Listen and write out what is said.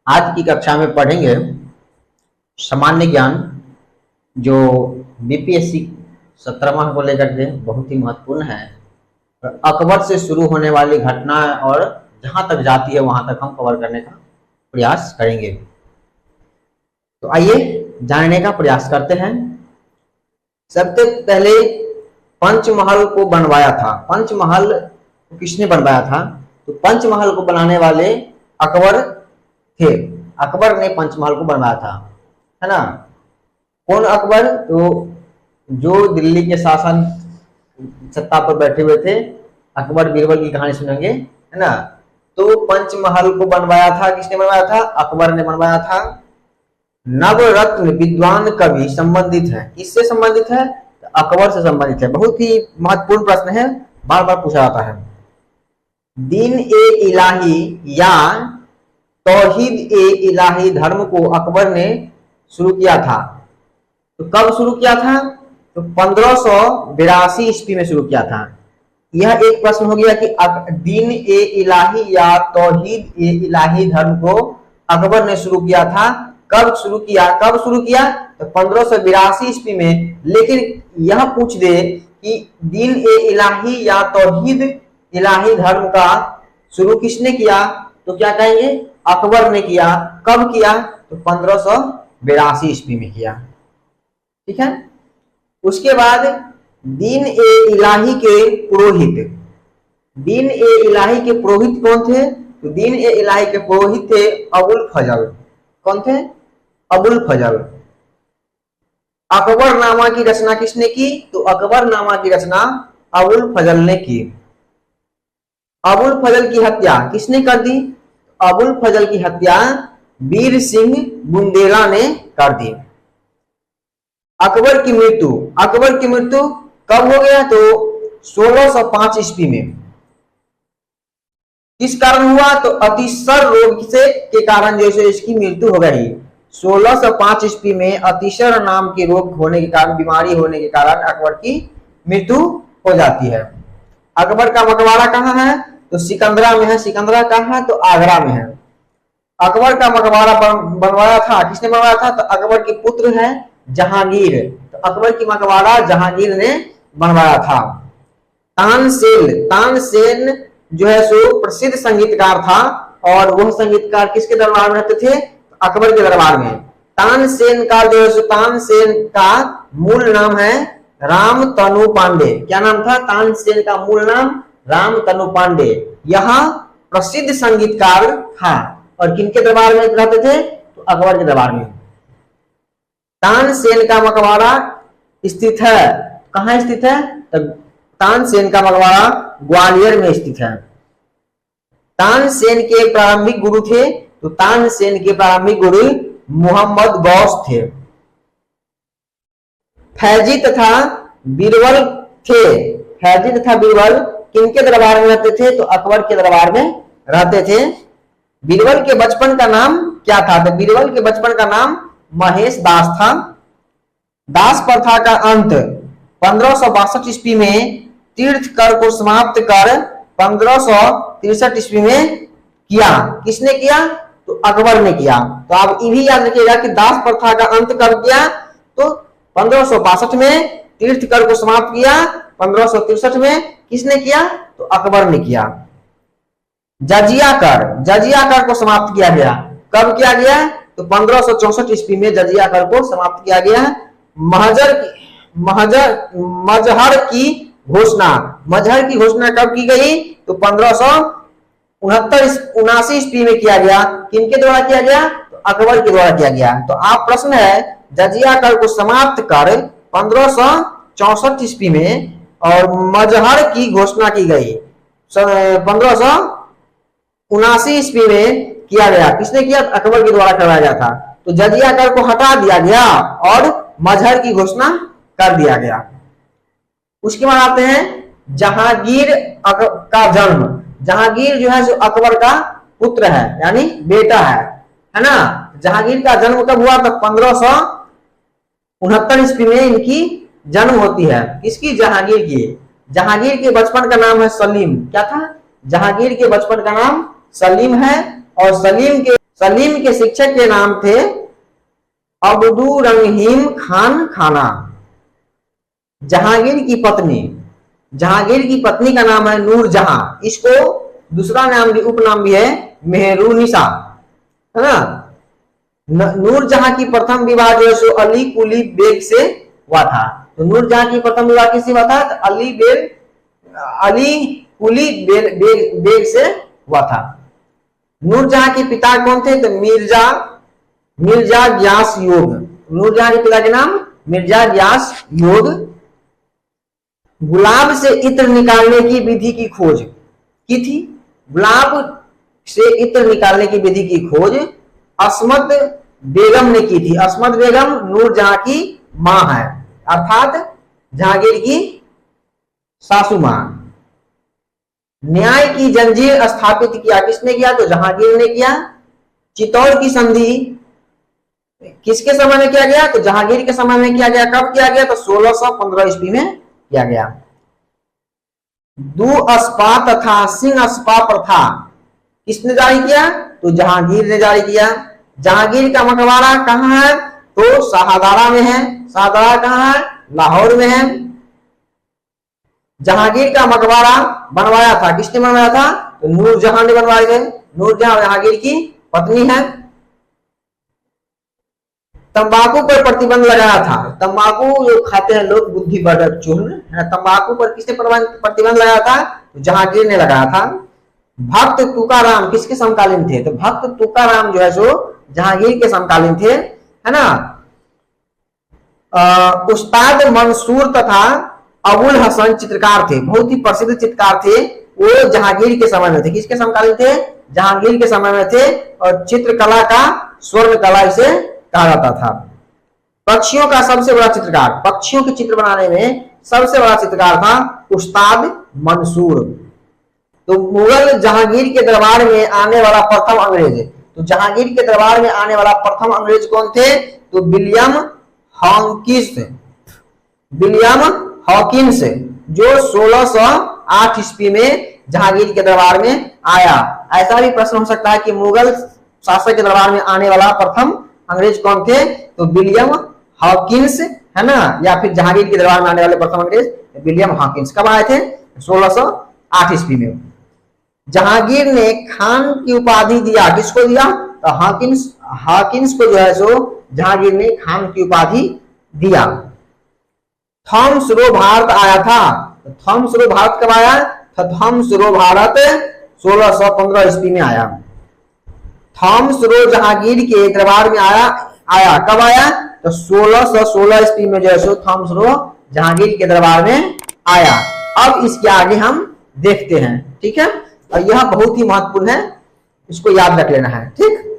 आज की कक्षा में पढ़ेंगे सामान्य ज्ञान, जो बीपीएससी 17वां को लेकर के बहुत ही महत्वपूर्ण है। अकबर से शुरू होने वाली घटना और जहां तक जाती है वहां तक हम कवर करने का प्रयास करेंगे। तो आइए जानने का प्रयास करते हैं। सबसे पहले पंचमहल को बनवाया था। पंचमहल किसने बनवाया था? तो पंचमहल को बनाने वाले अकबर थे। अकबर ने पंचमहल को बनवाया था, है ना। कौन अकबर? तो जो दिल्ली के शासन सत्ता पर बैठे हुए थे, अकबर बीरबल की कहानी सुनेंगे, है ना। तो पंचमहल को बनवाया था, किसने बनवाया था? अकबर ने बनवाया था। नवरत्न विद्वान कवि संबंधित है, किससे संबंधित है? तो अकबर से संबंधित है। बहुत ही महत्वपूर्ण प्रश्न है, बार बार पूछा जाता है। दीन ए इलाही या तौहीद ए इलाही धर्म को अकबर ने शुरू किया था। तो कब शुरू किया था? तो 1582 ईस्वी में शुरू किया था। यह एक प्रश्न हो गया कि दीन ए इलाही या तौहीद ए इलाही धर्म को अकबर ने शुरू किया था। कब शुरू किया? तो 1582 ईस्वी में। लेकिन यह पूछ दे कि दीन ए इलाही या तौहीद इलाही धर्म का शुरू किसने किया, तो क्या कहेंगे? अकबर ने किया। कब किया? तो 1582 ईस्वी में किया। ठीक है। उसके बाद दीन ए इलाही के पुरोहित। दीन ए इलाही के पुरोहित कौन थे? तो दीन ए इलाही के पुरोहित थे अबुल फजल। कौन थे? अबुल फजल। अकबरनामा की रचना किसने की? तो अकबरनामा की रचना अबुल फजल ने की। अबुल फजल की हत्या किसने कर दी? अबुल फजल की हत्या वीर सिंह बुंदेला ने कर दी। अकबर की मृत्यु कब हो गया? तो 1605 ईस्वी में। किस कारण हुआ? तो अतिसर रोग से के कारण जैसे इसकी मृत्यु हो गई। 1605 ईस्वी में अतिसर नाम के रोग होने के कारण, बीमारी होने के कारण अकबर की मृत्यु हो जाती है। अकबर का मकबरा कहाँ है? तो सिकंदरा में है। सिकंदरा कहाँ है? तो आगरा में है। अकबर का मकबरा बनवाया था, किसने बनवाया था? तो अकबर के पुत्र है जहांगीर। तो अकबर की मकबरा जहांगीर ने बनवाया था। तानसेन जो है सो प्रसिद्ध संगीतकार था, और वह संगीतकार किसके दरबार में रहते थे? अकबर के दरबार में। तानसेन का जो है, तानसेन का मूल नाम है राम तनु पांडे। क्या नाम था? तानसेन का मूल नाम राम तनु पांडे। यहाँ प्रसिद्ध संगीतकार था। और किनके दरबार में रहते थे? तो अकबर के दरबार में। तानसेन का मकबरा स्थित है, कहाँ स्थित है? तो तानसेन का मकबरा ग्वालियर में स्थित है। तानसेन के प्रारंभिक गुरु थे, तो तानसेन के प्रारंभिक गुरु मोहम्मद गौस थे। फैजी तथा बीरबल थे। फैजी तथा बीरबल किनके दरबार में रहते थे? तो अकबर के दरबार में रहते थे। बीरबल के बचपन का नाम क्या था? तो बीरबल के बचपन का नाम महेश दास था। दास प्रथा का अंत 1562 ईस्वी में तीर्थ कर को समाप्त कर 1563 ईस्वी में किया। किसने किया? तो अकबर ने किया। तो आप ये भी याद रखिएगा कि दास प्रथा का अंत कब किया? तो 1562 में। तीर्थ कर को समाप्त किया 1563 में। किसने किया? तो अकबर ने किया। जजिया कर को समाप्त किया गया। कब किया गया? तो 1564 ईस्वी में जजिया कर को समाप्त किया गया। मजहर की घोषणा कब की गई? तो 1579 ईस्वी में किया गया। किनके द्वारा किया गया? तो अकबर के द्वारा किया गया। तो आप प्रश्न है, जजिया कर को समाप्त कर 1564 ईस्वी में और मजहर की घोषणा की गई 1579 ईस्वी में किया गया। किसने किया? अकबर के द्वारा करवाया गया था। तो जजिया कर को हटा दिया गया और मजहर की घोषणा कर दिया गया। उसके बाद आते हैं जहांगीर का जन्म। जहांगीर जो है जो अकबर का पुत्र है, यानी बेटा है ना। जहांगीर का जन्म कब हुआ? तो 1569 ईस्वी में इनकी जन्म होती है। किसकी? जहांगीर की। जहांगीर के बचपन का नाम है सलीम। क्या था? जहांगीर के बचपन का नाम सलीम है। और सलीम के शिक्षक के नाम थे अब्दुल रहीम खान खाना। जहांगीर की पत्नी का नाम है नूरजहां, इसको दूसरा नाम भी उपनाम भी है मेहरुनिसा, है ना। नूरजहां की प्रथम विवाह जो है सो अली कुली बेग से हुआ था। तो नूरजहां की प्रथम विवाह किससे हुआ था? तो अली कुली बेग से हुआ था। नूरजहां के पिता कौन थे? तो मिर्जा ग्यास योग। नूरजहां के पिता के नाम मिर्जा ग्यास योग। गुलाब से इत्र निकालने की विधि की खोज की थी। गुलाब से इत्र निकालने की विधि की खोज अस्मत बेगम ने की थी। अस्मत बेगम नूरजहां की मां है, अर्थात जहांगीर की सासू मां। न्याय की जंजीर स्थापित किया किसने किया? तो जहांगीर ने किया। चित्तौड़ की संधि किसके समय में किया गया? तो जहांगीर के समय में किया गया। कब किया गया? तो 1615 ईस्वी में किया गया। दुअस्पा तथा सिंहस्पा प्रथा किसने जारी किया? तो जहांगीर ने जारी किया। जहांगीर का मकबरा कहां है? तो शाहदरा में है। शाहदरा कहां है? लाहौर में है। जहांगीर का मकबरा बनवाया था किसने बनवाया था? तो नूरजहां ने बनवाया है। नूरजहां जहांगीर की पत्नी है। तंबाकू पर प्रतिबंध लगाया था। तंबाकू जो खाते हैं लोग, बुद्धिवर्धक चूर्ण, तंबाकू पर किसने प्रतिबंध लगाया था? तो जहांगीर ने लगाया था। भक्त तुकाराम किसके समकालीन थे? तो भक्त तुकाराम जो है सो जहांगीर के समकालीन थे, है ना। उस्ताद मंसूर तथा अबुल हसन चित्रकार थे, बहुत ही प्रसिद्ध चित्रकार थे। वो जहांगीर के समय में थे। किसके समकालीन थे? जहांगीर के समय में थे। और चित्रकला का स्वर्ण कला इसे कहा जाता था। पक्षियों का सबसे बड़ा चित्रकार, पक्षियों के चित्र बनाने में सबसे बड़ा चित्रकार था उस्ताद मंसूर। तो मुगल जहांगीर के दरबार में आने वाला प्रथम अंग्रेज, तो जहांगीर के दरबार में आने वाला प्रथम अंग्रेज कौन थे? तो विलियम हॉकिंस, जो 1608 ईस्वी में जहांगीर के दरबार में आया। ऐसा भी प्रश्न हो सकता है कि मुगल शासक के दरबार में आने वाला प्रथम अंग्रेज कौन थे? तो विलियम हॉकिंस, है ना। या फिर जहांगीर के दरबार में आने वाले प्रथम अंग्रेज विलियम हॉकिंस कब आए थे? 1608 ईस्वी में। जहांगीर ने खान की उपाधि दिया, किसको दिया? तो हॉकिंस को जो है सो जहांगीर ने खान की उपाधि दिया। थॉमस रो भारत आया था। थॉमस रो भारत कब आया? तो थॉमस रो भारत 1615 ईस्वी में आया। थॉमस रो जहांगीर के दरबार में आया कब आया? तो 1616 ईस्वी में जो है सो थॉमस रो जहांगीर के दरबार में आया। अब इसके आगे हम देखते हैं, ठीक है। और यह बहुत ही महत्वपूर्ण है, इसको याद रख लेना है, ठीक।